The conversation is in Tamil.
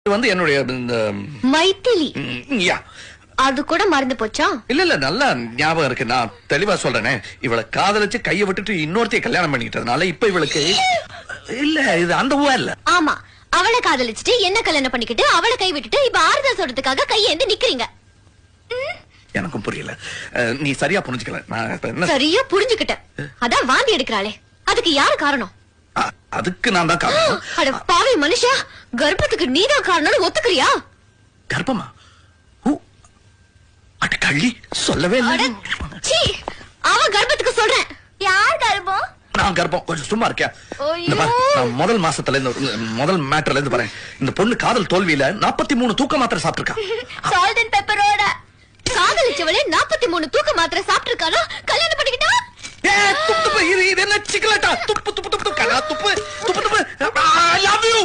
வந்து என்னுடைய மைத்திலி யா அது கூட மறந்து போச்சா? இல்ல நல்லா ஞாபகம் இருக்கு. நான் தெளிவா சொல்றேனே, இவளை காதலிச்சு கைய விட்டுட்டு இன்னொருத்தைய கல்யாணம் பண்ணிக்கிட்டதுனால இப்ப இவளுக்கு இல்ல இது அந்த ஊவா இல்ல. ஆமா, அவளை காதலிச்சுட்டு என்ன கல்யாணம் பண்ணிக்கிட்டு அவளை கை விட்டுட்டு இப்ப ஆறுதல் சொல்றதுக்காக கையேந்து நிக்கிறீங்க. எனக்கும் புரியல. நீ சரியா புரிஞ்சுக்கல. நான் இப்ப என்ன சரியா புரிஞ்சுக்கிட்டேன். அதான் வாந்தி எடுக்கிறாளே, அதுக்கு யாரு காரணம்? அதுக்கு நான் தான் காரணம். அட பாவி மனுஷா, கர்ப்பத்துக்கு நீதான் காரணம்னு ஒத்துக்கிறியா? கர்ப்பமா? அட கள்ளி, சொல்லவே இல்ல. சீ, அவன் கர்ப்பத்துக்கு சொல்றேன். யார் கர்ப்பம்? நான் கர்ப்பம். கொஞ்சம் சும்மா இருக்கியா? நான் முதல் மாசத்துல இருந்து முதல் மேட்டர்ல இருந்து பாறேன். இந்த பொண்ணு காதல் தோல்வியில 43 தூக்க மாத்திரை சாப்பிட்டிருக்கா. சால்ட் அண்ட் பெப்பரோட காதலிச்சவளே 43 தூக்க மாத்திரை சாப்பிட்டிருக்கானா? கல்யாணம் பண்ணிக்கிட்டா? துப்பு துப்பு, இது என்ன சிக்கலட்டா? துப்பு துப்பு துப்பு, கலா துப்பு துப்பு துப்பு. I love you.